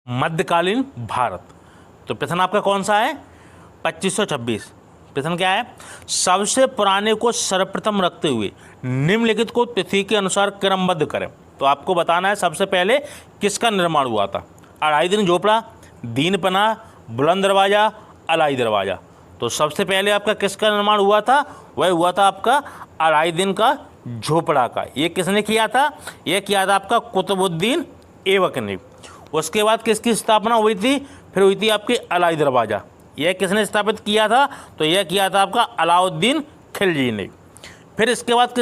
मध्यकालीन भारत। तो प्रश्न आपका कौन सा है? 2526। प्रश्न क्या है? सबसे पुराने को सर्वप्रथम रखते हुए निम्नलिखित को तिथि के अनुसार क्रमबद्ध करें। तो आपको बताना है सबसे पहले किसका निर्माण हुआ था। अलाउद्दीन झोपड़ा, दीनपना, बुलंद दरवाजा, अलाई दरवाजा। तो सबसे पहले आपका किसका निर्माण हुआ था? वह हुआ था आपका अलाउद्दीन का झोपड़ा का। ये किसने किया था? यह किया था आपका कुतुबुद्दीन ऐबक ने। उसके बाद किसकी स्थापना हुई थी? फिर हुई थी आपकी अलाई दरवाजा। यह किसने स्थापित किया था? तो यह किया था आपका अलाउद्दीन खिलजी ने। फिर इसके बाद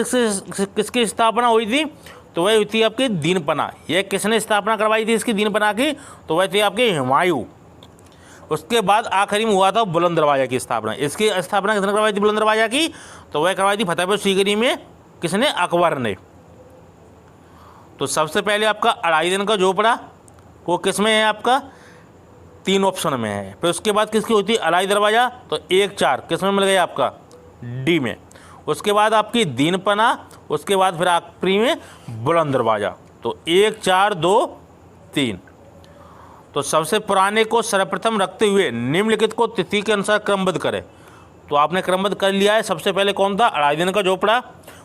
किसकी स्थापना हुई थी? तो वह हुई थी आपकी दीनपना। यह किसने स्थापना करवाई थी इसकी दीनपना की? तो वह थी आपकी हुमायूं। उसके बाद आखिरी में हुआ था बुलंद दरवाजा की स्थापना। इसकी स्थापना किसने करवाई थी बुलंद दरवाजा की? तो वह करवाई थी फतेहपुर सीकरी में। किसने? अकबर ने। तो सबसे पहले आपका अलाउद्दीन का झोपड़ा वो किस में है? आपका 3 ऑप्शन में है। फिर उसके बाद किसकी होती है? अलाई दरवाजा। तो 1 4 किस में मिल गया? आपका डी में। उसके बाद आपकी दीनपना। उसके बाद फिर आखिरी में बुलंद दरवाजा। तो 1 4 2 3। तो सबसे पुराने को सर्वप्रथम रखते हुए निम्नलिखित को तिथि के अनुसार क्रमबद्ध करें। तो आपने क्रमबद्ध कर लिया है। सबसे पहले कौन था? अलाउद्दीन का झोपड़ा।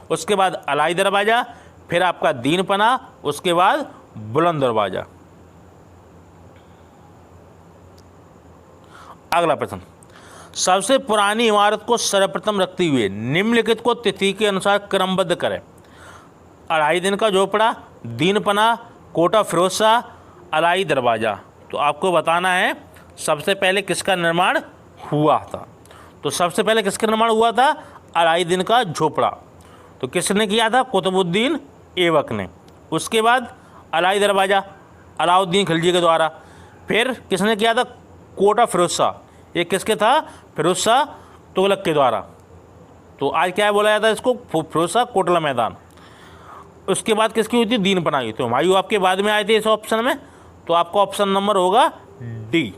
उसके बाद अलाई दरवाजा। फिर आपका दीनपना। उसके बाद बुलंद दरवाजा। अगला प्रश्न, सबसे पुरानी इमारत को सर्वप्रथम रखते हुए निम्नलिखित को तिथि के अनुसार क्रमबद्ध करें। अलाउद्दीन का झोपड़ा, दीनपना, कोटा फिरोज शाह, अलाई दरवाजा। तो आपको बताना है सबसे पहले किसका निर्माण हुआ था। तो सबसे पहले किसका निर्माण हुआ था? अलाउद्दीन का झोपड़ा। तो किसने किया था? कुतुबुद्दीन ऐबक ने। उसके बाद अलाई दरवाजा अलाउद्दीन खिलजी के द्वारा। फिर किसने किया था? कोटा फिरोज शाह। ये किसके था? फिरोज शाह तुगलक के द्वारा। तो आज क्या बोला जाता है इसको? फिरोज शाह कोटला मैदान। उसके बाद किसकी हुई थी? दीनपना की। तो हुमायूं आपके बाद में आए थे इस ऑप्शन में। तो आपका ऑप्शन नंबर होगा डी।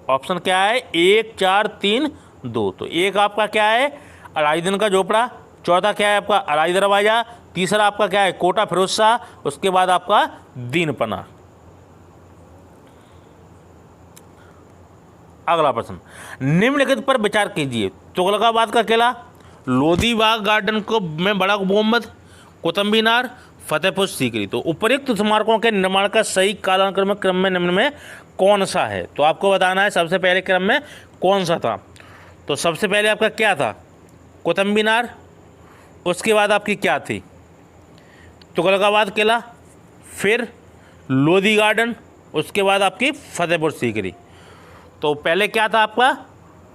ऑप्शन क्या है? 1 4 3 2। तो एक आपका क्या है? अलाउद्दीन का झोपड़ा। चौथा क्या है आपका? अलाई दरवाजा। तीसरा आपका क्या है? कोटा फिरोज शाह। उसके बाद आपका दीनपना। अगला प्रश्न, निम्नलिखित पर विचार कीजिए। तुगलकाबाद का किला, लोधी बाग गार्डन को में बड़ा गुंबद, कुतुब मीनार, फतेहपुर सीकरी। तो उपरोक्त स्मारकों के निर्माण का सही कालानुक्रम क्रम में निम्न में कौन सा है? तो आपको बताना है सबसे पहले क्रम में कौन सा था। तो सबसे पहले आपका क्या था? कुतुब मीनार। उसके बाद आपकी क्या थी? तुगलकाबाद किला। फिर लोधी गार्डन। उसके बाद आपकी फतेहपुर सीकरी। तो पहले क्या था आपका?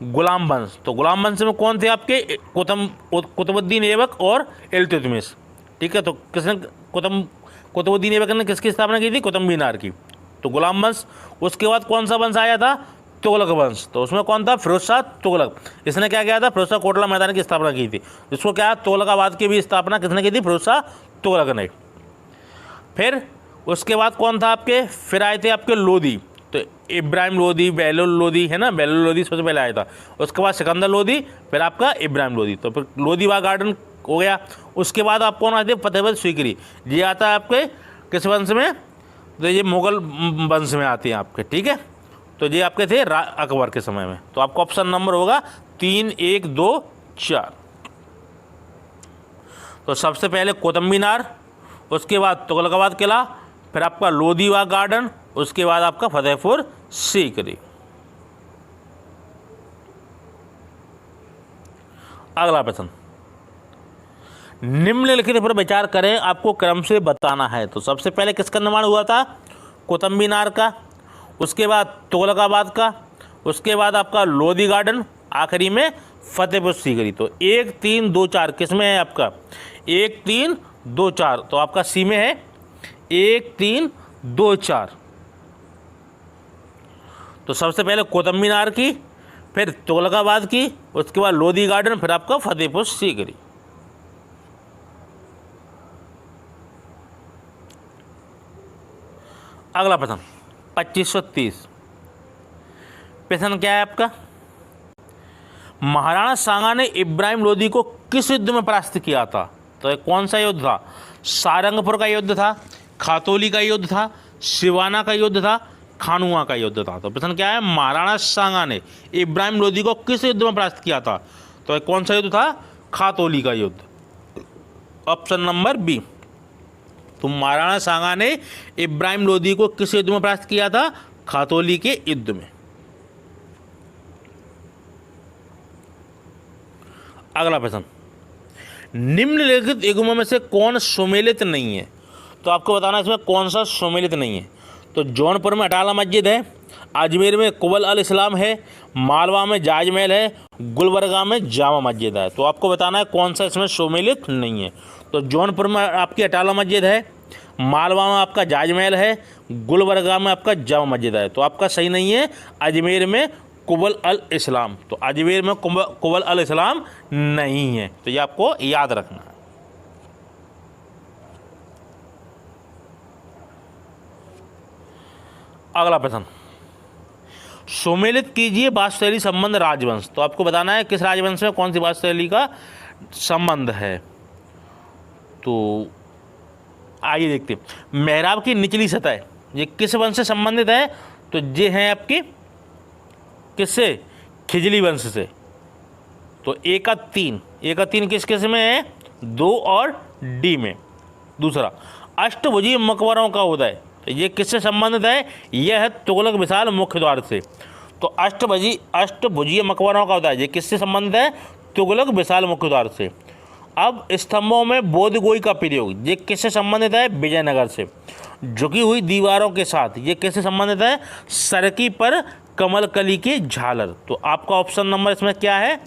गुलाम वंश। तो गुलाम वंश में कौन थे आपके? कुतुबुद्दीन ऐबक और इल्तुतमिश। ठीक है। तो किसने कुतुबुद्दीन ऐबक ने किसकी स्थापना की थी? कुतुब मीनार की। तो गुलाम वंश। उसके बाद कौन सा वंश आया था? तुगलक वंश। तो उसमें कौन था? फिरोज शाह तुगलक। इसने क्या किया था? फिरोज शाह कोटला मैदान की स्थापना की थी। जिसको क्या? तुगलकाबाद की भी स्थापना किसने की थी? फिरोज शाह तुगलक ने। फिर उसके बाद कौन था आपके? फिर आए थे आपके लोधी। तो इब्राहिम लोधी, बहलोल लोधी है ना, बहलोल लोधी सबसे पहले आया था। उसके बाद सिकंदर लोधी। फिर आपका इब्राहिम लोधी। तो फिर लोधी बाग गार्डन हो गया। उसके बाद आप कौन आते? फतेहपुर सीकरी। ये आता है आपके किस वंश में? तो ये मुगल वंश में आते हैं आपके। ठीक है। तो ये आपके थे अकबर के समय में। तो आपका ऑप्शन नंबर होगा 3 1 2 4। तो सबसे पहले कुतुब मीनार। उसके बाद तुगलकाबाद किला। फिर आपका लोधी बाग गार्डन। उसके बाद आपका फतेहपुर सीकरी। अगला प्रश्न, निम्नलिखित पर विचार करें, आपको क्रम से बताना है। तो सबसे पहले किसका निर्माण हुआ था? कुतुब मीनार का। उसके बाद तुगलकाबाद का। उसके बाद आपका लोधी गार्डन। आखिरी में फतेहपुर सीकरी। तो 1 3 2 4 किस में है आपका? 1 3 2 4। तो आपका सी में है 1 3 2 4। तो सबसे पहले कुतुब मीनार की, फिर तुगलकाबाद की, उसके बाद लोधी गार्डन, फिर आपका फतेहपुर सीकरी। अगला प्रश्न 2530। प्रश्न क्या है आपका? महाराणा सांगा ने इब्राहिम लोधी को किस युद्ध में परास्त किया था? तो ये कौन सा युद्ध था? सारंगपुर का युद्ध था, खातौली का युद्ध था, सिवाना का युद्ध था, खानुआ का युद्ध था। तो प्रश्न क्या है, महाराणा सांगा ने इब्राहिम लोदी को किस युद्ध में परास्त किया था? तो कौन सा युद्ध था? खातौली का युद्ध, ऑप्शन नंबर बी। तो महाराणा सांगा ने इब्राहिम लोदी को किस युद्ध में परास्त किया था? खातौली के युद्ध में। अगला प्रश्न, निम्नलिखित युग्मों में से कौन सुमेलित नहीं है? तो आपको बताना इसमें कौन सा सुमेलित नहीं है। तो जौनपुर में अटाला मस्जिद है, अजमेर में कुबल अल इस्लाम है, मालवा में जाज महल है, गुलबर्गा में जामा मस्जिद है। तो आपको बताना है कौन सा इसमें सुमेलित नहीं है। तो जौनपुर में आपकी अटाला मस्जिद है, मालवा में आपका जाज महल है, गुलबर्गा में आपका जामा मस्जिद है। तो आपका सही नहीं है अजमेर में कुबल अल इस्लाम। तो अजमेर में कुबल अल इस्लाम नहीं है, तो ये आपको याद रखना है। अगला प्रश्न, सुमेलित कीजिए वास्तुशैली संबंध राजवंश। तो आपको बताना है किस राजवंश में कौन सी वास्तुशैली का संबंध है। तो आइए देखते हैं। मेहराब की निचली सतह ये किस वंश से संबंधित है? तो ये हैं आपके किससे? खिजली वंश से। तो ए का तीन किस किस में है? 2 और डी में। दूसरा, अष्टभुजी मकबरों का उदय, तो ये किससे संबंधित है? यह है तुगलक विशाल मुख्य द्वार से। तो अष्टभुजीय मकबरों का उदय ये किससे संबंधित है? तुगलक विशाल मुख्य द्वार से। अब स्तंभों में बोधगोई का प्रयोग ये किससे संबंधित है? विजयनगर से। झुकी हुई दीवारों के साथ ये किससे संबंधित है? सरकी पर कमलकली की झालर। तो आपका ऑप्शन नंबर इसमें क्या है?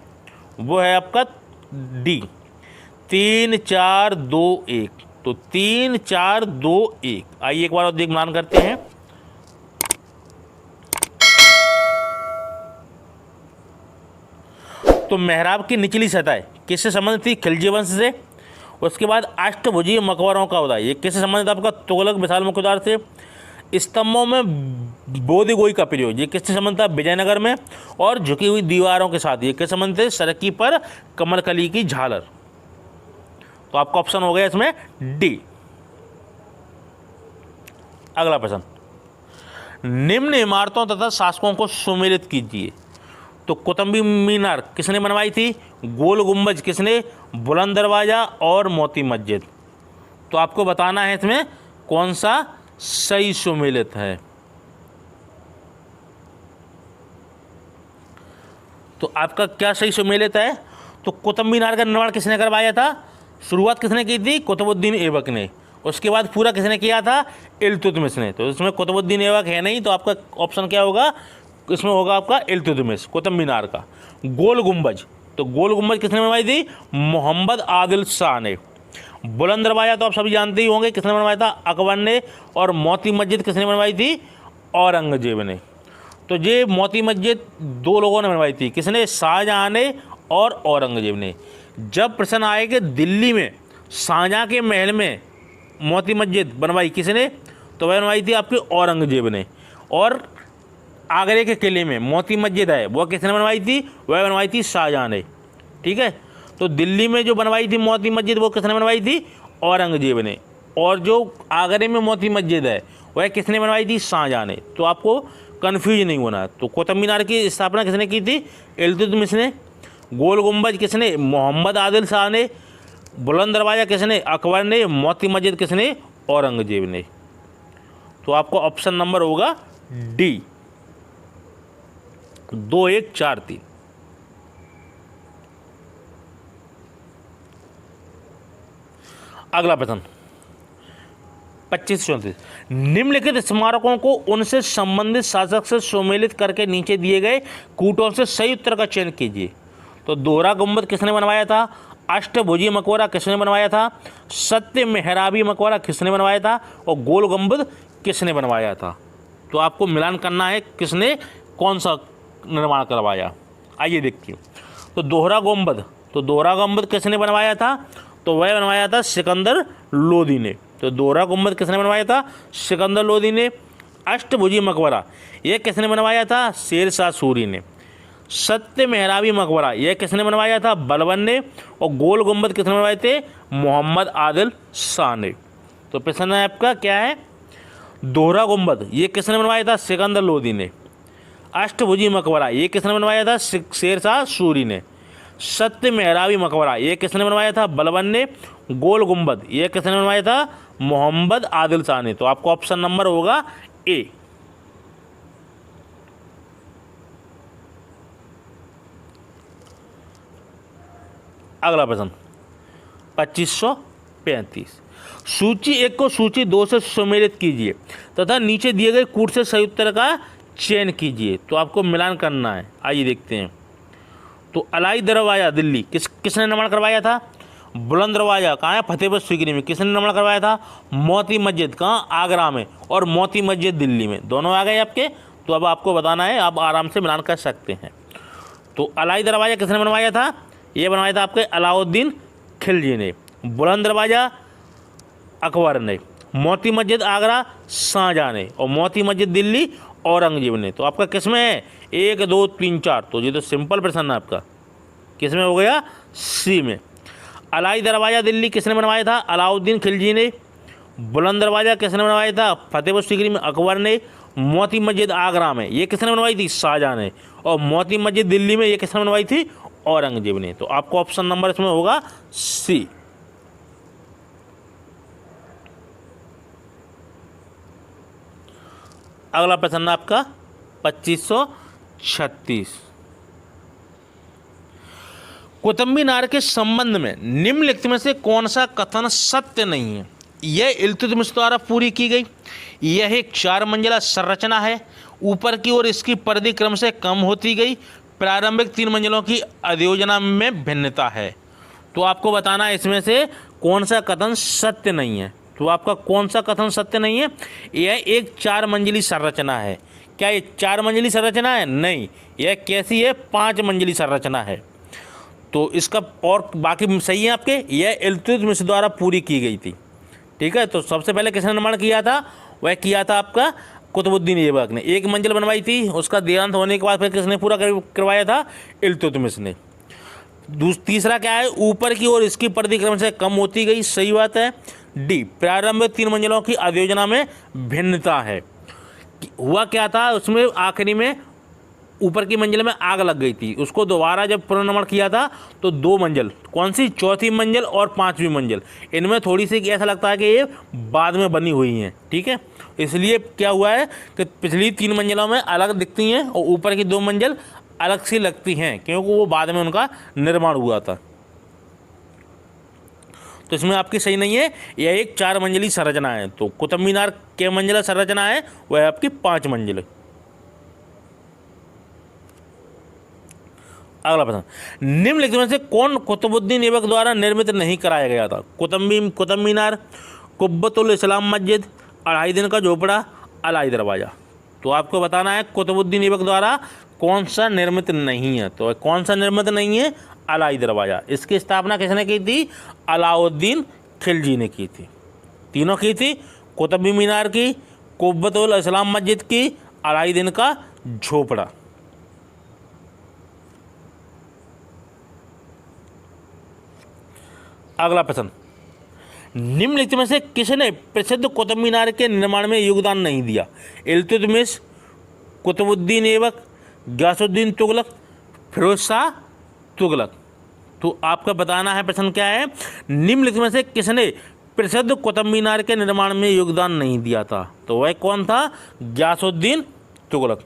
वो है आपका डी, 3 4 2 1। तो 3 4 2 1। आइए एक बार और दिग्मान करते हैं। तो मेहराब की निचली सतह किससे संबंधित थी? खिलजी वंश से। उसके बाद अष्टभुजीय मकबरों का उदय ये किससे संबंधित आपका? तुगलक विशाल मुख्य द्वार से। स्तंभों में बोधगोई का प्रयोग ये किससे संबंधित था? विजयनगर में। और झुकी हुई दीवारों के साथ ये किससे संबंधित है? सरकी पर कमलकली की झालर। तो आपका ऑप्शन हो गया इसमें डी। अगला प्रश्न, निम्न इमारतों तथा शासकों को सुमेलित कीजिए। तो कुतुब मीनार किसने बनवाई थी? गोल गुंबज किसने? बुलंद दरवाजा और मोती मस्जिद। तो आपको बताना है इसमें कौन सा सही सुमेलित है। तो आपका क्या सही सुमेलित है? तो कुतुब मीनार का निर्माण किसने करवाया था? शुरुआत किसने की थी? कुतुबुद्दीन ऐबक ने। उसके बाद पूरा किसने किया था? इल्तुतमिश ने। तो इसमें कुतुबुद्दीन ऐबक है नहीं, तो आपका ऑप्शन क्या होगा? इसमें होगा आपका इल्तुतमिश, कुतुब मीनार का। गोल गुंबज, तो गोल गुंबज किसने बनवाई थी? मोहम्मद आदिल शाह ने। बुलंद दरवाजा तो आप सभी जानते ही होंगे किसने बनवाया था? अकबर ने। और मोती मस्जिद किसने बनवाई थी? औरंगजेब ने। तो ये मोती मस्जिद 2 लोगों ने बनवाई थी, किसने? शाहजहां ने और औरंगजेब ने। जब प्रश्न आए कि दिल्ली में शाहजहां के महल में मोती मस्जिद बनवाई किसने? तो वह बनवाई थी आपकी औरंगजेब ने। और आगरे के किले में मोती मस्जिद है वो किसने बनवाई थी? वह बनवाई थी शाहजहां ने। ठीक है, तो दिल्ली में जो बनवाई थी मोती मस्जिद वो किसने बनवाई थी? औरंगजेब ने। और जो आगरे में मोती मस्जिद है वह किसने बनवाई थी? शाहजहां ने। तो आपको कन्फ्यूज नहीं होना। तो कुतुब मीनार की स्थापना किसने की थी? इल्तुतमिश ने। गोल गुंबज किसने? मोहम्मद आदिल शाह ने। बुलंद दरवाजा किसने? अकबर ने। मोती मस्जिद किसने? औरंगजेब ने। तो आपको ऑप्शन नंबर होगा डी, 2 1 4 3। अगला प्रश्न 25-34, निम्नलिखित स्मारकों को उनसे संबंधित शासक से सुमेलित करके नीचे दिए गए कूटों से सही उत्तर का चयन कीजिए। तो दोहरा गुंबद किसने बनवाया था? अष्टभुजी मकबरा किसने बनवाया था? सत्य मेहराबी मकबरा किसने बनवाया था? और गोल गुंबद किसने बनवाया था? तो आपको मिलान करना है किसने कौन सा निर्माण करवाया। आइए देखिए। तो दोहरा गुंबद किसने बनवाया था? तो वह बनवाया था सिकंदर लोदी ने। तो दोहरा गुंबद किसने बनवाया था? सिकंदर लोदी ने। अष्टभुजी मकबरा यह किसने बनवाया था? शेर शाह सूरी ने। सत्य मेहराबी मकबरा यह किसने बनवाया था? बलबन ने। और गोल गुंबद किसने बनवाए थे? मोहम्मद आदिल शाह ने। तो प्रश्न है आपका क्या है? दोहरा गुंबद ये किसने बनवाया था? सिकंदर लोदी ने। अष्टभुजी मकबरा ये किसने बनवाया था? शेरशाह सूरी ने। सत्य मेहराबी मकबरा ये किसने बनवाया था? बलबन ने। गोल गुंबद ये किसने बनवाया था? मोहम्मद आदिल शाह ने। तो आपको ऑप्शन नंबर होगा ए। अगला प्रश्न 2535। सूची 1 को सूची 2 से सुमेलित कीजिए तथा नीचे दिए गए कूट से सही उत्तर का चयन कीजिए। तो आपको मिलान करना है। आइए देखते हैं। तो अलाई दरवाजा दिल्ली किसने निर्माण करवाया था? बुलंद दरवाजा कहाँ है? फतेहपुर सीकरी में। किसने निर्माण करवाया था? मोती मस्जिद कहाँ? आगरा में। और मोती मस्जिद दिल्ली में। दोनों आ गए आपके। तो अब आपको बताना है, आप आराम से मिलान कर सकते हैं। तो अलाई दरवाजा किसने बनवाया था? ये बनवाया था आपके अलाउद्दीन खिलजी ने। बुलंद दरवाजा अकबर ने। मोती मस्जिद आगरा शाहजहाँ ने। और मोती मस्जिद दिल्ली औरंगजेब ने। तो आपका किस में है? 1 2 3 4। तो ये तो सिंपल प्रश्न है आपका। किस में हो गया? सी में। अलाई दरवाज़ा दिल्ली किसने बनवाया था? अलाउद्दीन खिलजी ने। बुलंद दरवाज़ा किसने बनवाया था? फतेहपुर सीकरी में अकबर ने। मोती मस्जिद आगरा में ये किसने बनवाई थी? शाहजहाँ ने। और मोती मस्जिद दिल्ली में ये किसने बनवाई थी? औरंगजेब ने। तो आपको ऑप्शन नंबर इसमें होगा सी। अगला प्रश्न आपका 2536। कुतुब मीनार के संबंध में निम्नलिखित में से कौन सा कथन सत्य नहीं है? यह इल्तुतमिश द्वारा पूरी की गई। यह एक 4 मंजिला संरचना है। ऊपर की ओर इसकी परिधि क्रम से कम होती गई। प्रारंभिक 3 मंजिलों की अधियोजना में भिन्नता है। तो आपको बताना है इसमें से कौन सा कथन सत्य नहीं है। तो आपका कौन सा कथन सत्य नहीं है? यह एक 4 मंजिली संरचना है। क्या ये 4 मंजिली संरचना है? नहीं। यह कैसी है? 5 मंजिली संरचना है। तो इसका और बाकी सही है आपके। यह इल्तुतमिश द्वारा पूरी की गई थी। ठीक है। तो सबसे पहले किसने निर्माण किया था? वह किया था आपका कुतुबुद्दीन ऐबक ने। 1 मंजिल बनवाई थी। उसका देहांत होने के बाद फिर किसने पूरा करवाया था? इल्तुतमिश ने। तीसरा क्या है? ऊपर की ओर इसकी परिधि क्रम से कम होती गई। सही बात है। डी, प्रारंभिक 3 मंजिलों की अधियोजना में भिन्नता है। हुआ क्या था उसमें? आखिरी में ऊपर की मंजिल में आग लग गई थी। उसको दोबारा जब पुनर्निर्माण किया था तो 2 मंजिल, कौन सी? चौथी मंजिल और 5वीं मंजिल, इनमें थोड़ी सी ऐसा लगता है कि ये बाद में बनी हुई हैं। ठीक है। इसलिए क्या हुआ है कि पिछली 3 मंजिलों में अलग दिखती हैं और ऊपर की 2 मंजिल अलग सी लगती हैं, क्योंकि वो बाद में उनका निर्माण हुआ था। तो इसमें आपकी सही नहीं है। यह एक 4 मंजिली संरचना है। तो कुतुब मीनार के मंजिला संरचना है वह आपकी 5 मंजिल। अगला प्रश्न, निम्नलिखित में से कौन कुतुबुद्दीन ऐबक द्वारा निर्मित नहीं कराया गया था? कुतुब मीनार, कुब्बतुल इस्लाम मस्जिद, 2.5 दिन का झोपड़ा, अलाई दरवाज़ा। तो आपको बताना है कुतुबुद्दीन ऐबक द्वारा कौन सा निर्मित नहीं है। तो कौन सा निर्मित नहीं है? अलाई दरवाज़ा। इसकी स्थापना किसने की थी? अलाउद्दीन खिलजी ने की थी। तीनों की थी, कुतुब मीनार की, कुब्बतुल इस्लाम मस्जिद की, 2.5 दिन का झोपड़ा। अगला प्रश्न, निम्नलिखित में से किसने प्रसिद्ध कुतुब मीनार के निर्माण में योगदान नहीं दिया? इल्तुतमिश, कुतुबुद्दीन ऐबक, गयासुद्दीन तुगलक, फिरोज शाह तुगलक। तो आपका बताना है प्रश्न क्या है? निम्नलिखित में से किसने प्रसिद्ध कुतुब मीनार के निर्माण में योगदान नहीं दिया था? तो वह कौन था? गयासुद्दीन तुगलक।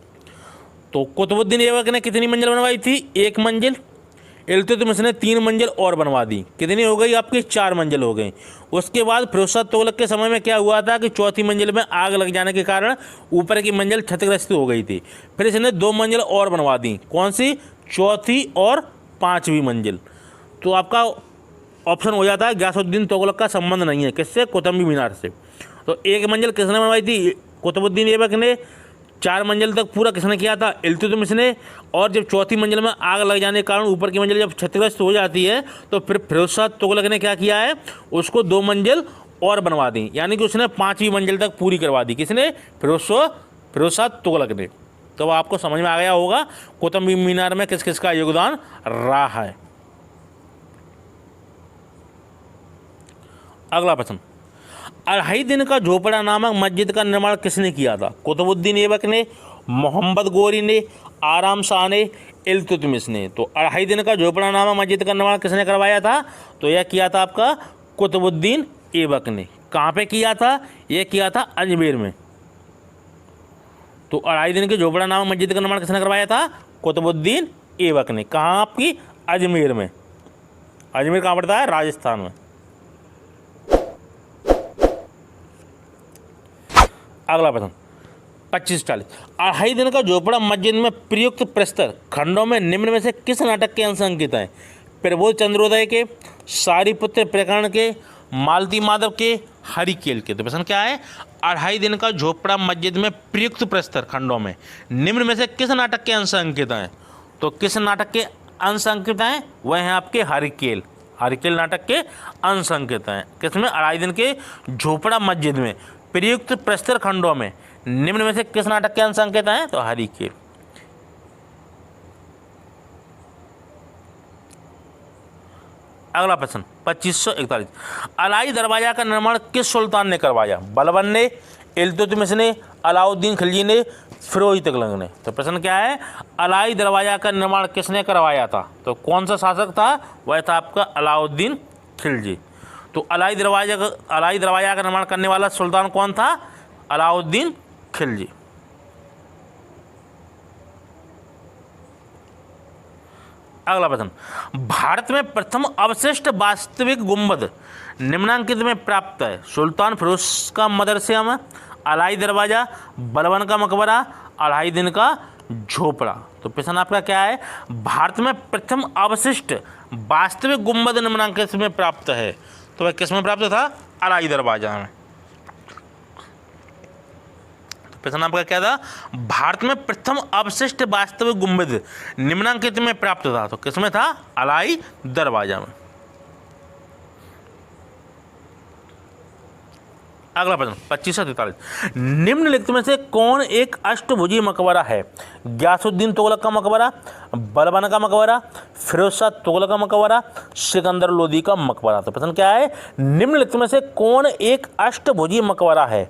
तो कुतुबुद्दीन ऐबक ने कितनी मंजिल बनवाई थी? 1 मंजिल। इल्तुतमिश ने 3 मंजिल और बनवा दी। कितनी हो गई आपकी? 4 मंजिल हो गई। उसके बाद फिरोज शाह तुगलक के समय में क्या हुआ था कि चौथी मंजिल में आग लग जाने के कारण ऊपर की मंजिल क्षतिग्रस्त हो गई थी। फिर इसने 2 मंजिल और बनवा दी। कौन सी? चौथी और 5वीं मंजिल। तो आपका ऑप्शन हो जाता है गयासुद्दीन तुगलक का संबंध नहीं है। किससे? कुतुब मीनार से। तो 1 मंजिल किसने बनवाई थी? कुतुबुद्दीन ऐबक ने। 4 मंजिल तक पूरा किसने किया था? इल्तुतमिश ने। और जब चौथी मंजिल में आग लग जाने के कारण ऊपर की मंजिल जब क्षतिग्रस्त हो जाती है तो फिर फिरोज शाह तुगलक ने क्या किया है? उसको 2 मंजिल और बनवा दी। यानी कि उसने 5वीं मंजिल तक पूरी करवा दी। किसने? फिरोज शाह तुगलक ने। तो आपको समझ में आ गया होगा कुतुब मीनार में किस किस का योगदान रहा है। अगला प्रश्न, अढ़ाई दिन का झोपड़ा नामक मस्जिद का निर्माण किसने किया था? कुतुबुद्दीन ऐबक ने, मोहम्मद गोरी ने, आराम शाह ने, इल्तुतमिश ने। तो अढ़ाई दिन का झोपड़ा नामक मस्जिद का निर्माण किसने करवाया था? तो यह किया था आपका कुतुबुद्दीन ऐबक ने। कहाँ पे किया था? यह किया था अजमेर में। तो अढ़ाई दिन के झोपड़ा नामक मस्जिद का निर्माण किसने करवाया था? कुतुबुद्दीन ऐबक ने। कहाँ? आपकी अजमेर में। अजमेर कहाँ पड़ता है? राजस्थान में। अगला प्रश्न 2540, अढ़ाई दिन का झोपड़ा मस्जिद में प्रयुक्त प्रस्तर खंडों में निम्न में से किस नाटक के अंश अंकित हैं? प्रबोध चंद्रोदय के, सारीपुत्र प्रकरण के, मालती माधव के, हरिकेल के। तो प्रश्न क्या है? अढ़ाई दिन का झोपड़ा मस्जिद में प्रयुक्त प्रस्तर खंडों में निम्न में से किस नाटक के अंश अंकित हैं? तो किस नाटक के अंश अंकित हैं? वह हैं आपके हरिकेल। हरिकेल नाटक के अंश अंकित हैं। किसमें? अढ़ाई दिन के झोपड़ा मस्जिद में प्रयुक्त प्रस्तर खंडों में निम्न में से किस नाटक के अंश अंकित हैं? तो हरिकेल। अगला प्रश्न 2541, अलाई दरवाजा का निर्माण किस सुल्तान ने करवाया? बलबन ने, इल्तुतमिश ने, अलाउद्दीन खिलजी ने, फिरोज तुगलक ने। तो प्रश्न क्या है? अलाई दरवाजा का निर्माण किसने करवाया था? तो कौन सा शासक था? वह था आपका अलाउद्दीन खिलजी। तो अलाई दरवाजा का निर्माण करने वाला सुल्तान कौन था? अलाउद्दीन खिलजी। अगला प्रश्न, भारत में प्रथम अवशिष्ट वास्तविक गुंबद निम्नांकित में प्राप्त है? सुल्तान फिरोज का मदरसा में, अलाई दरवाजा, बलबन का मकबरा, अढ़ाई दिन का झोपड़ा। तो प्रश्न आपका क्या है? भारत में प्रथम अवशिष्ट वास्तविक गुंबद निम्नांकित में प्राप्त है। तो वह किस में प्राप्त था? अलाई दरवाजा में। प्रश्न आपका क्या था? भारत में प्रथम अवशिष्ट वास्तविक गुंबद निम्नांकित में प्राप्त था। तो किसमें था? अलाई दरवाजा में। अगला प्रश्न 2543, निम्नलिखित में से कौन एक अष्टभुजी मकबरा है? गयासुद्दीन तुगलक का मकबरा, बलबन का मकबरा, फिरोज शाह तुगलक का मकबरा, सिकंदर लोदी का मकबरा। तो प्रश्न क्या है? निम्नलिखित में से कौन एक अष्टभुजी मकबरा है?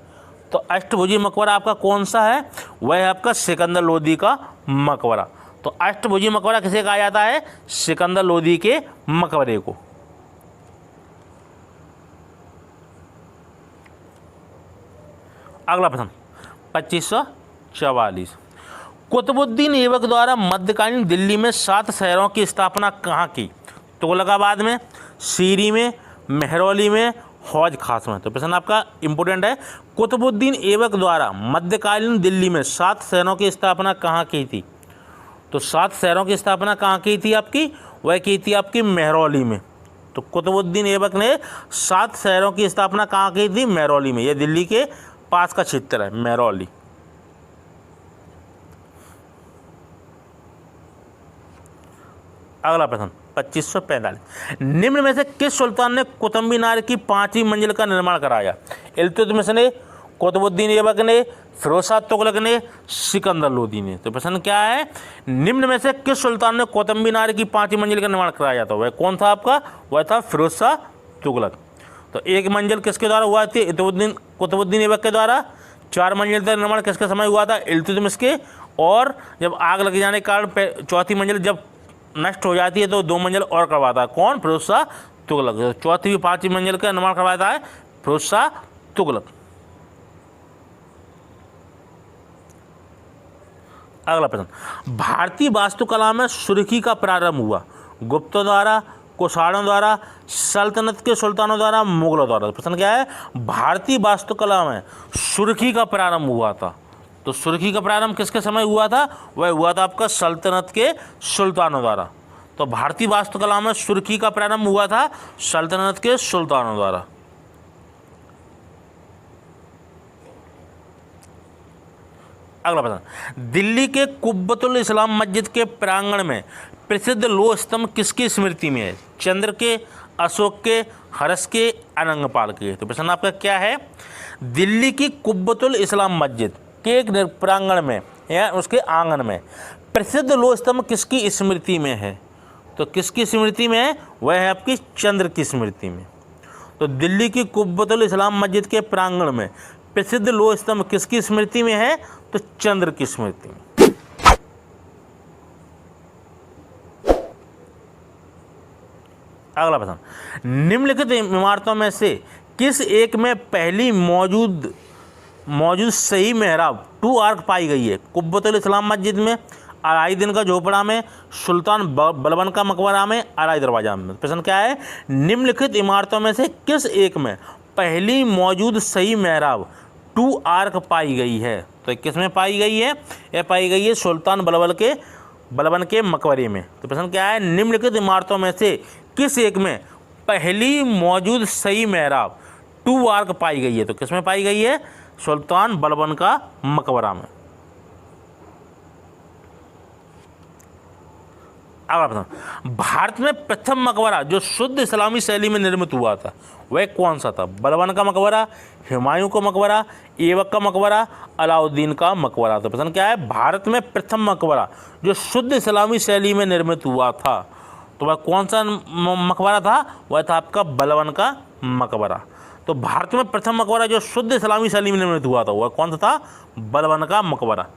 तो अष्टभुजी मकबरा आपका कौन सा है? वह है आपका सिकंदर लोदी का मकबरा। तो अष्टभुजी मकबरा किसे कहा जाता है? सिकंदर लोदी के मकबरे को। अगला प्रश्न 2544, कुतुबुद्दीन ऐबक द्वारा मध्यकालीन दिल्ली में 7 शहरों की स्थापना कहाँ की? तुगलकाबाद में, सीरी में, मेहरौली में, हौज खास में। तो प्रश्न आपका इंपोर्टेंट है, कुतुबुद्दीन ऐबक द्वारा मध्यकालीन दिल्ली में 7 शहरों की स्थापना कहाँ की थी? तो 7 शहरों की स्थापना कहाँ की थी आपकी? वह की थी आपकी मेहरौली में। तो कुतुबुद्दीन ऐबक ने 7 शहरों की स्थापना कहाँ की थी? मेहरौली में। यह दिल्ली के पास का क्षेत्र है, मेहरौली। अगला प्रश्न 2545, निम्न में से किस सुल्तान ने कुतुब मीनार की 5वीं मंजिल का निर्माण कराया? इल्तुतमिश ने, कुतुबुद्दीन ऐबक ने, फिरोज शाह तुगलक ने, सिकंदर लोदी ने। तो प्रश्न क्या है? निम्न में से किस सुल्तान ने कुतुब मीनार की 5वीं मंजिल का निर्माण कराया था? वह कौन था आपका? वह था फिरोज शाह तुगलक। तो एक मंजिल किसके द्वारा हुआ थी? कुतुबुद्दीन ऐबक के द्वारा। 4 मंजिल का निर्माण किसके समय हुआ था? इल्तुतमिश के। और जब आग लग जाने के कारण चौथी मंजिल जब नष्ट हो जाती है तो 2 मंजिल और करवाता है। कौन? फिरोज शाह तुगलक। चौथी 5वीं मंजिल का निर्माण करवाता है फिरोज शाह तुगलक। अगला प्रश्न, भारतीय वास्तुकला में सुर्खी का प्रारंभ हुआ गुप्तों द्वारा, कुषाणों द्वारा, सल्तनत के सुल्तानों द्वारा, मुगलों द्वारा? प्रश्न क्या है? भारतीय वास्तुकला में सुर्खी का प्रारंभ हुआ था। तो सुर्खी का प्रारंभ किसके समय हुआ था? वह हुआ था आपका सल्तनत के सुल्तानों द्वारा। तो भारतीय वास्तुकला में सुर्खी का प्रारंभ हुआ था सल्तनत के सुल्तानों द्वारा। अगला प्रश्न, दिल्ली के कुब्बतुल इस्लाम मस्जिद के प्रांगण में प्रसिद्ध लोह स्तंभ किसकी स्मृति में है? चंद्र के, अशोक के, हर्ष के, अनंगपाल के? तो प्रश्न आपका क्या है? दिल्ली की कुब्बतुल इस्लाम मस्जिद के एक प्रांगण में या उसके आंगन में प्रसिद्ध लोह स्तंभ किसकी स्मृति में है? तो किसकी स्मृति में है? वह है आपकी चंद्र की स्मृति में। तो दिल्ली की कुब्बतुल इस्लाम मस्जिद के प्रांगण में प्रसिद्ध लोह स्तंभ किसकी स्मृति में है? तो चंद्र की स्मृति में। अगला प्रश्न, निम्नलिखित इमारतों में से किस एक में पहली मौजूद सही मेहराब 2 आर्क पाई गई है? कुब्बतुल इस्लाम मस्जिद में, अलाउद्दीन का झोपड़ा में, सुल्तान बलबन का मकबरा में, अराई दरवाजा में। प्रश्न क्या है? निम्नलिखित इमारतों में से किस एक में पहली मौजूद सही मेहराब 2 आर्क पाई गई है? तो किस में पाई गई है? यह पाई गई है सुल्तान बलबन के मकबरे में। तो प्रश्न क्या है? निम्नलिखित इमारतों में से किस एक में पहली मौजूद सही मेहराब 2 आर्क पाई गई है? तो किस में पाई गई है? सुल्तान बलबन का मकबरा में। अगला प्रश्न, भारत में प्रथम मकबरा जो शुद्ध इस्लामी शैली में निर्मित हुआ था वह कौन सा था? बलबन का मकबरा, हुमायूं का मकबरा, ऐबक का मकबरा, अलाउद्दीन का मकबरा। तो प्रश्न क्या है? भारत में प्रथम मकबरा जो शुद्ध इस्लामी शैली में निर्मित हुआ था तो वह कौन सा मकबरा था? वह था आपका बलबन का मकबरा। तो भारत में प्रथम मकबरा जो शुद्ध इस्लामी शैली में निर्मित हुआ था वह कौन सा था? बलबन का मकबरा।